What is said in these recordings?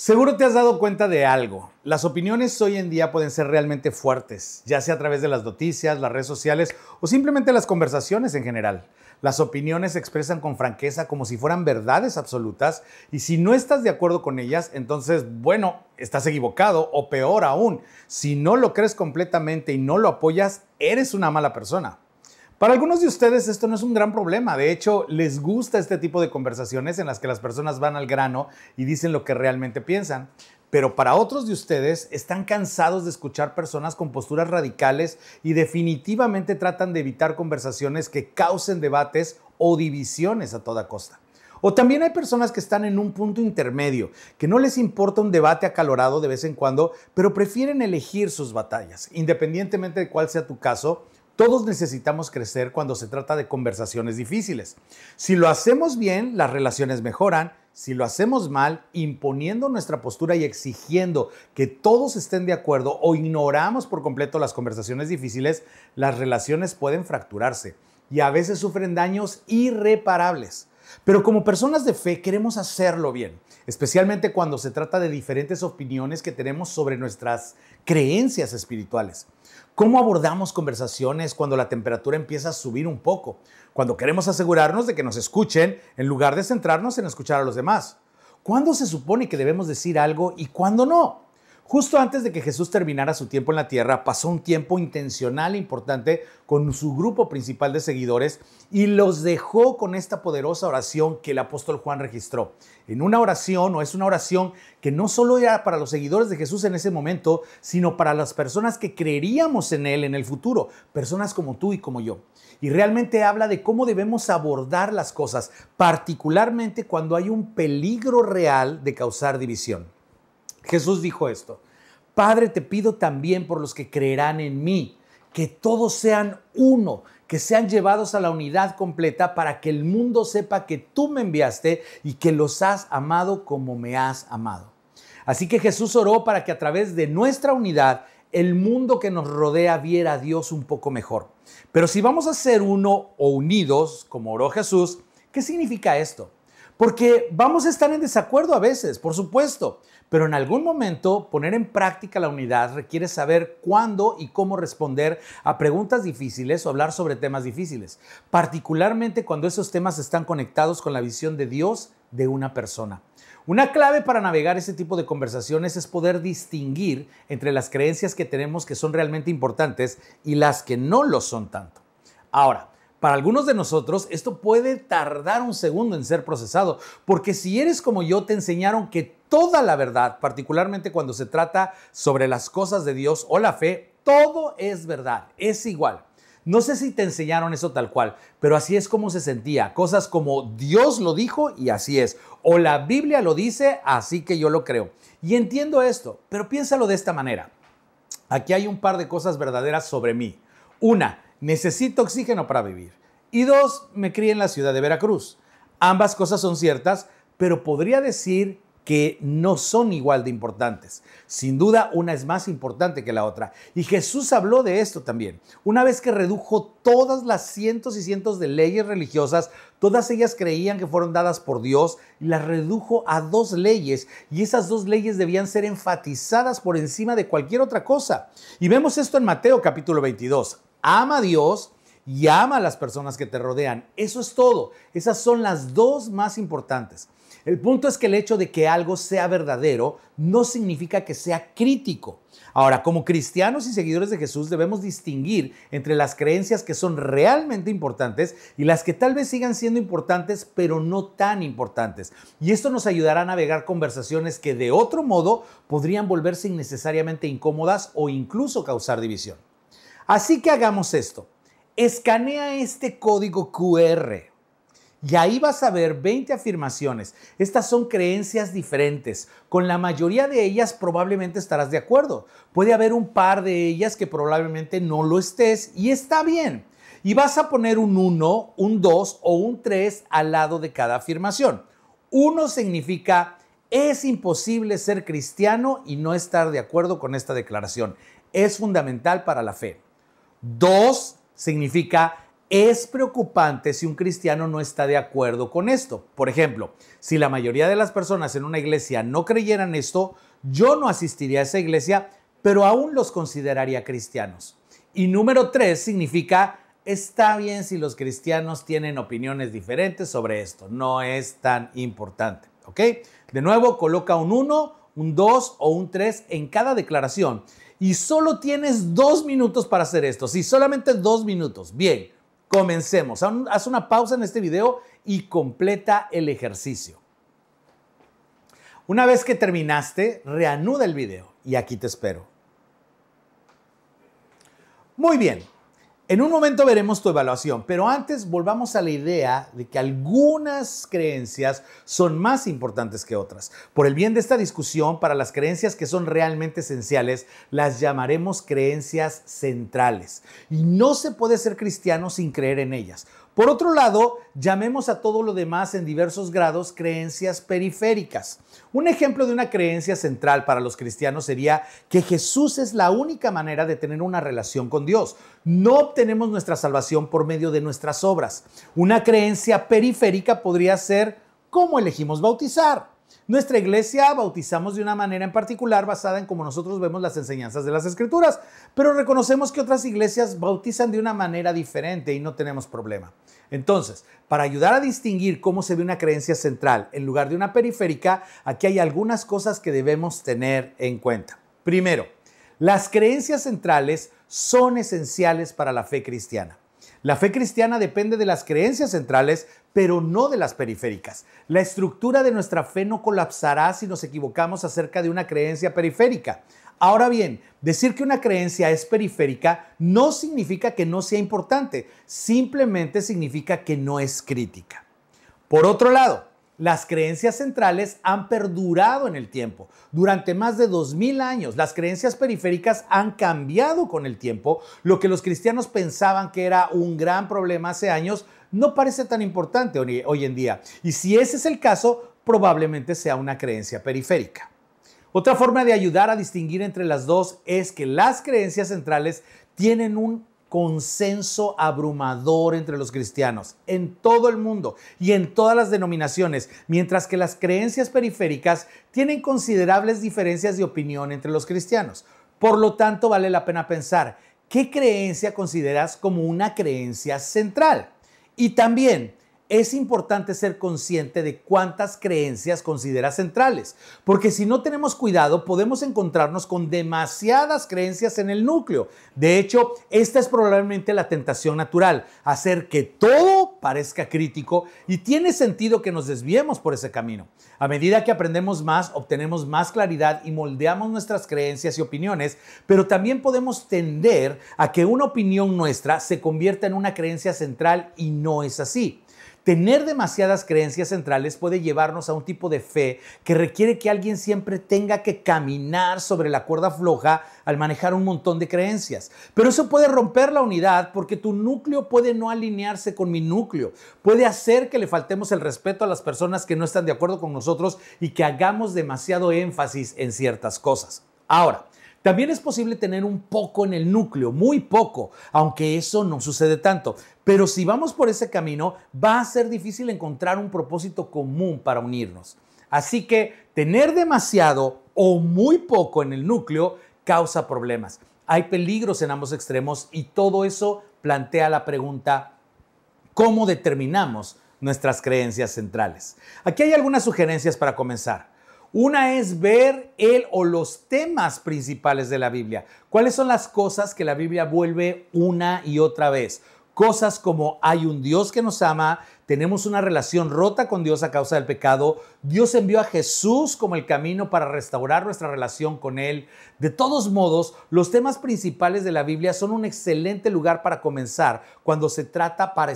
Seguro te has dado cuenta de algo. Las opiniones hoy en día pueden ser realmente fuertes, ya sea a través de las noticias, las redes sociales o simplemente las conversaciones en general. Las opiniones se expresan con franqueza como si fueran verdades absolutas y si no estás de acuerdo con ellas, entonces, bueno, estás equivocado o peor aún, si no lo crees completamente y no lo apoyas, eres una mala persona. Para algunos de ustedes esto no es un gran problema, de hecho les gusta este tipo de conversaciones en las que las personas van al grano y dicen lo que realmente piensan, pero para otros de ustedes están cansados de escuchar personas con posturas radicales y definitivamente tratan de evitar conversaciones que causen debates o divisiones a toda costa. O también hay personas que están en un punto intermedio, que no les importa un debate acalorado de vez en cuando, pero prefieren elegir sus batallas, independientemente de cuál sea tu caso. Todos necesitamos crecer cuando se trata de conversaciones difíciles. Si lo hacemos bien, las relaciones mejoran. Si lo hacemos mal, imponiendo nuestra postura y exigiendo que todos estén de acuerdo o ignoramos por completo las conversaciones difíciles, las relaciones pueden fracturarse y a veces sufren daños irreparables. Pero como personas de fe queremos hacerlo bien, especialmente cuando se trata de diferentes opiniones que tenemos sobre nuestras creencias espirituales. ¿Cómo abordamos conversaciones cuando la temperatura empieza a subir un poco? Cuando queremos asegurarnos de que nos escuchen en lugar de centrarnos en escuchar a los demás. ¿Cuándo se supone que debemos decir algo y cuándo no? Justo antes de que Jesús terminara su tiempo en la tierra, pasó un tiempo intencional e importante con su grupo principal de seguidores y los dejó con esta poderosa oración que el apóstol Juan registró. En una oración, o es una oración que no solo era para los seguidores de Jesús en ese momento, sino para las personas que creeríamos en Él en el futuro, personas como tú y como yo. Y realmente habla de cómo debemos abordar las cosas, particularmente cuando hay un peligro real de causar división. Jesús dijo esto: Padre, te pido también por los que creerán en mí, que todos sean uno, que sean llevados a la unidad completa para que el mundo sepa que tú me enviaste y que los has amado como me has amado. Así que Jesús oró para que a través de nuestra unidad el mundo que nos rodea viera a Dios un poco mejor. Pero si vamos a ser uno o unidos, como oró Jesús, ¿qué significa esto? Porque vamos a estar en desacuerdo a veces, por supuesto, pero en algún momento poner en práctica la unidad requiere saber cuándo y cómo responder a preguntas difíciles o hablar sobre temas difíciles, particularmente cuando esos temas están conectados con la visión de Dios de una persona. Una clave para navegar ese tipo de conversaciones es poder distinguir entre las creencias que tenemos que son realmente importantes y las que no lo son tanto. Ahora, para algunos de nosotros esto puede tardar un segundo en ser procesado, porque si eres como yo, te enseñaron que toda la verdad, particularmente cuando se trata sobre las cosas de Dios o la fe, todo es verdad, es igual. No sé si te enseñaron eso tal cual, pero así es como se sentía. Cosas como Dios lo dijo y así es, o la Biblia lo dice, así que yo lo creo. Y entiendo esto, pero piénsalo de esta manera. Aquí hay un par de cosas verdaderas sobre mí. Una, necesito oxígeno para vivir. Y dos, me crié en la ciudad de Veracruz. Ambas cosas son ciertas, pero podría decir que no son igual de importantes. Sin duda, una es más importante que la otra. Y Jesús habló de esto también. Una vez que redujo todas las cientos y cientos de leyes religiosas, todas ellas creían que fueron dadas por Dios, y las redujo a 2 leyes. Y esas 2 leyes debían ser enfatizadas por encima de cualquier otra cosa. Y vemos esto en Mateo capítulo 22. Ama a Dios y ama a las personas que te rodean. Eso es todo. Esas son las 2 más importantes. El punto es que el hecho de que algo sea verdadero no significa que sea crítico. Ahora, como cristianos y seguidores de Jesús debemos distinguir entre las creencias que son realmente importantes y las que tal vez sigan siendo importantes, pero no tan importantes. Y esto nos ayudará a navegar conversaciones que de otro modo podrían volverse innecesariamente incómodas o incluso causar división. Así que hagamos esto. Escanea este código QR. Y ahí vas a ver 20 afirmaciones. Estas son creencias diferentes. Con la mayoría de ellas probablemente estarás de acuerdo. Puede haber un par de ellas que probablemente no lo estés y está bien. Y vas a poner un 1, un 2 o un 3 al lado de cada afirmación. 1 significa: es imposible ser cristiano y no estar de acuerdo con esta declaración. Es fundamental para la fe. 2 significa: Es preocupante si un cristiano no está de acuerdo con esto. Por ejemplo, si la mayoría de las personas en una iglesia no creyeran esto, yo no asistiría a esa iglesia, pero aún los consideraría cristianos. Y número 3 significa, está bien si los cristianos tienen opiniones diferentes sobre esto, no es tan importante, ¿ok? De nuevo, coloca un 1, un 2 o un 3 en cada declaración y solo tienes 2 minutos para hacer esto, sí, solamente 2 minutos. Bien, comencemos. Haz una pausa en este video y completa el ejercicio. Una vez que terminaste, reanuda el video y aquí te espero. Muy bien, en un momento veremos tu evaluación, pero antes volvamos a la idea de que algunas creencias son más importantes que otras. Por el bien de esta discusión, para las creencias que son realmente esenciales, las llamaremos creencias centrales. Y no se puede ser cristiano sin creer en ellas. Por otro lado, llamemos a todo lo demás en diversos grados creencias periféricas. Un ejemplo de una creencia central para los cristianos sería que Jesús es la única manera de tener una relación con Dios. No obtenemos nuestra salvación por medio de nuestras obras. Una creencia periférica podría ser ¿cómo elegimos bautizar? Nuestra iglesia bautizamos de una manera en particular basada en cómo nosotros vemos las enseñanzas de las Escrituras, pero reconocemos que otras iglesias bautizan de una manera diferente y no tenemos problema. Entonces, para ayudar a distinguir cómo se ve una creencia central en lugar de una periférica, aquí hay algunas cosas que debemos tener en cuenta. Primero, las creencias centrales son esenciales para la fe cristiana. La fe cristiana depende de las creencias centrales, pero no de las periféricas. La estructura de nuestra fe no colapsará si nos equivocamos acerca de una creencia periférica. Ahora bien, decir que una creencia es periférica no significa que no sea importante, simplemente significa que no es crítica. Por otro lado, las creencias centrales han perdurado en el tiempo. Durante más de 2000 años, las creencias periféricas han cambiado con el tiempo. Lo que los cristianos pensaban que era un gran problema hace años no parece tan importante hoy en día. Y si ese es el caso, probablemente sea una creencia periférica. Otra forma de ayudar a distinguir entre las dos es que las creencias centrales tienen un consenso abrumador entre los cristianos en todo el mundo y en todas las denominaciones, mientras que las creencias periféricas tienen considerables diferencias de opinión entre los cristianos. Por lo tanto, vale la pena pensar, ¿qué creencia consideras como una creencia central? Y también es importante ser consciente de cuántas creencias consideras centrales, porque si no tenemos cuidado podemos encontrarnos con demasiadas creencias en el núcleo. De hecho, esta es probablemente la tentación natural, hacer que todo parezca crítico y tiene sentido que nos desviemos por ese camino. A medida que aprendemos más, obtenemos más claridad y moldeamos nuestras creencias y opiniones, pero también podemos tender a que una opinión nuestra se convierta en una creencia central y no es así. Tener demasiadas creencias centrales puede llevarnos a un tipo de fe que requiere que alguien siempre tenga que caminar sobre la cuerda floja al manejar un montón de creencias. Pero eso puede romper la unidad porque tu núcleo puede no alinearse con mi núcleo. Puede hacer que le faltemos el respeto a las personas que no están de acuerdo con nosotros y que hagamos demasiado énfasis en ciertas cosas. Ahora, también es posible tener un poco en el núcleo, muy poco, aunque eso no sucede tanto. Pero si vamos por ese camino, va a ser difícil encontrar un propósito común para unirnos. Así que tener demasiado o muy poco en el núcleo causa problemas. Hay peligros en ambos extremos y todo eso plantea la pregunta, ¿cómo determinamos nuestras creencias centrales? Aquí hay algunas sugerencias para comenzar. Una es ver el o los temas principales de la Biblia. ¿Cuáles son las cosas que la Biblia vuelve una y otra vez? Cosas como hay un Dios que nos ama, tenemos una relación rota con Dios a causa del pecado, Dios envió a Jesús como el camino para restaurar nuestra relación con Él. De todos modos, los temas principales de la Biblia son un excelente lugar para comenzar cuando se trata de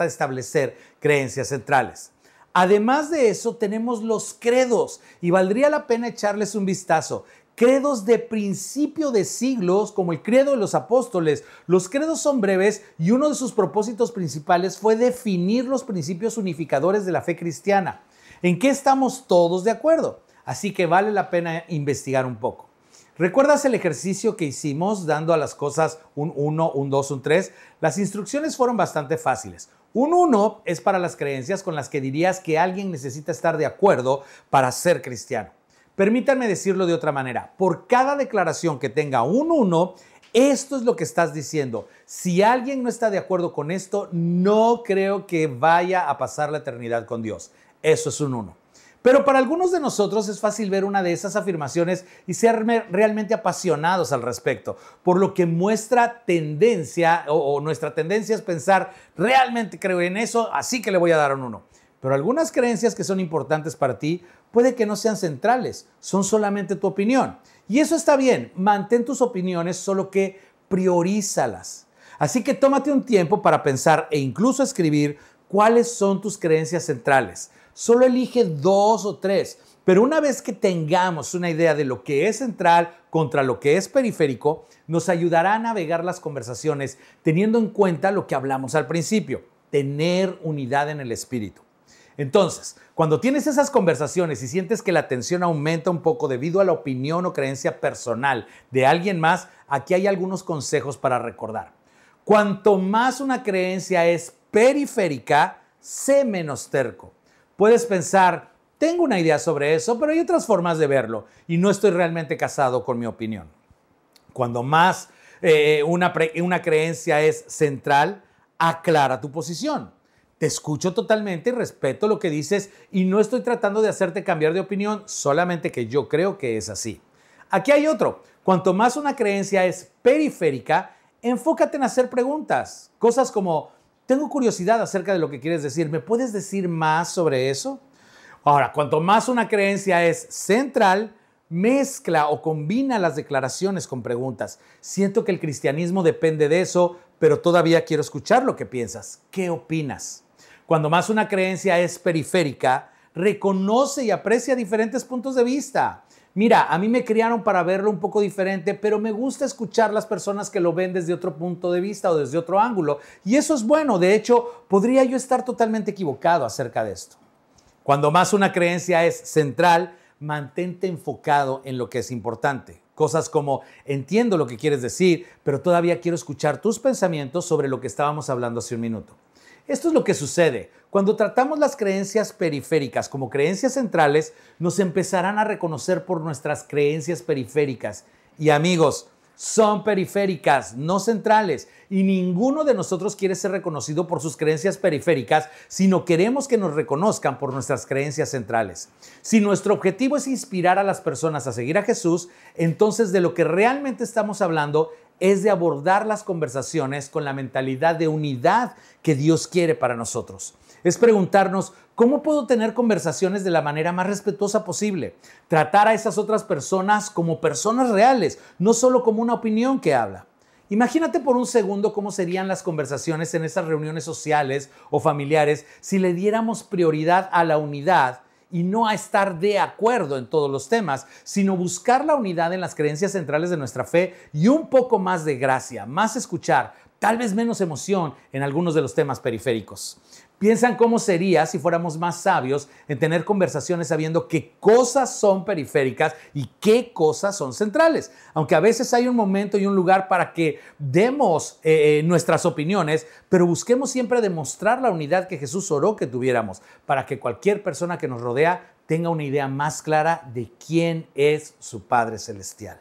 establecer creencias centrales. Además de eso, tenemos los credos y valdría la pena echarles un vistazo. Credos de principio de siglos, como el credo de los apóstoles. Los credos son breves y uno de sus propósitos principales fue definir los principios unificadores de la fe cristiana. ¿En qué estamos todos de acuerdo? Así que vale la pena investigar un poco. ¿Recuerdas el ejercicio que hicimos dando a las cosas un 1, un 2, un 3? Las instrucciones fueron bastante fáciles. Un 1 es para las creencias con las que dirías que alguien necesita estar de acuerdo para ser cristiano. Permítanme decirlo de otra manera. Por cada declaración que tenga un 1, esto es lo que estás diciendo. Si alguien no está de acuerdo con esto, no creo que vaya a pasar la eternidad con Dios. Eso es un 1. Pero para algunos de nosotros es fácil ver una de esas afirmaciones y ser realmente apasionados al respecto, por lo que nuestra tendencia es pensar, realmente creo en eso, así que le voy a dar un 1. Pero algunas creencias que son importantes para ti puede que no sean centrales, son solamente tu opinión. Y eso está bien, mantén tus opiniones, solo que priorízalas. Así que tómate un tiempo para pensar e incluso escribir cuáles son tus creencias centrales. Solo elige 2 o 3, pero una vez que tengamos una idea de lo que es central contra lo que es periférico, nos ayudará a navegar las conversaciones teniendo en cuenta lo que hablamos al principio, tener unidad en el espíritu. Entonces, cuando tienes esas conversaciones y sientes que la tensión aumenta un poco debido a la opinión o creencia personal de alguien más, aquí hay algunos consejos para recordar. Cuanto más una creencia es periférica, sé menos terco. Puedes pensar, tengo una idea sobre eso, pero hay otras formas de verlo y no estoy realmente casado con mi opinión. Cuando más una creencia es central, aclara tu posición. Te escucho totalmente y respeto lo que dices y no estoy tratando de hacerte cambiar de opinión, solamente que yo creo que es así. Aquí hay otro. Cuanto más una creencia es periférica, enfócate en hacer preguntas. Cosas como, tengo curiosidad acerca de lo que quieres decir. ¿Me puedes decir más sobre eso? Ahora, cuanto más una creencia es central, mezcla o combina las declaraciones con preguntas. Siento que el cristianismo depende de eso, pero todavía quiero escuchar lo que piensas. ¿Qué opinas? Cuando más una creencia es periférica, reconoce y aprecia diferentes puntos de vista. Mira, a mí me criaron para verlo un poco diferente, pero me gusta escuchar las personas que lo ven desde otro punto de vista o desde otro ángulo. Y eso es bueno. De hecho, podría yo estar totalmente equivocado acerca de esto. Cuando más una creencia es central, mantente enfocado en lo que es importante. Cosas como, entiendo lo que quieres decir, pero todavía quiero escuchar tus pensamientos sobre lo que estábamos hablando hace un minuto. Esto es lo que sucede. Cuando tratamos las creencias periféricas como creencias centrales, nos empezarán a reconocer por nuestras creencias periféricas. Y amigos, son periféricas, no centrales. Y ninguno de nosotros quiere ser reconocido por sus creencias periféricas, sino queremos que nos reconozcan por nuestras creencias centrales. Si nuestro objetivo es inspirar a las personas a seguir a Jesús, entonces de lo que realmente estamos hablando es de abordar las conversaciones con la mentalidad de unidad que Dios quiere para nosotros. Es preguntarnos, ¿cómo puedo tener conversaciones de la manera más respetuosa posible? Tratar a esas otras personas como personas reales, no solo como una opinión que habla. Imagínate por un segundo cómo serían las conversaciones en esas reuniones sociales o familiares si le diéramos prioridad a la unidad y no a estar de acuerdo en todos los temas, sino buscar la unidad en las creencias centrales de nuestra fe y un poco más de gracia, más escuchar, tal vez menos emoción en algunos de los temas periféricos. Piensan cómo sería si fuéramos más sabios en tener conversaciones sabiendo qué cosas son periféricas y qué cosas son centrales. Aunque a veces hay un momento y un lugar para que demos nuestras opiniones, pero busquemos siempre demostrar la unidad que Jesús oró que tuviéramos para que cualquier persona que nos rodea tenga una idea más clara de quién es su Padre Celestial.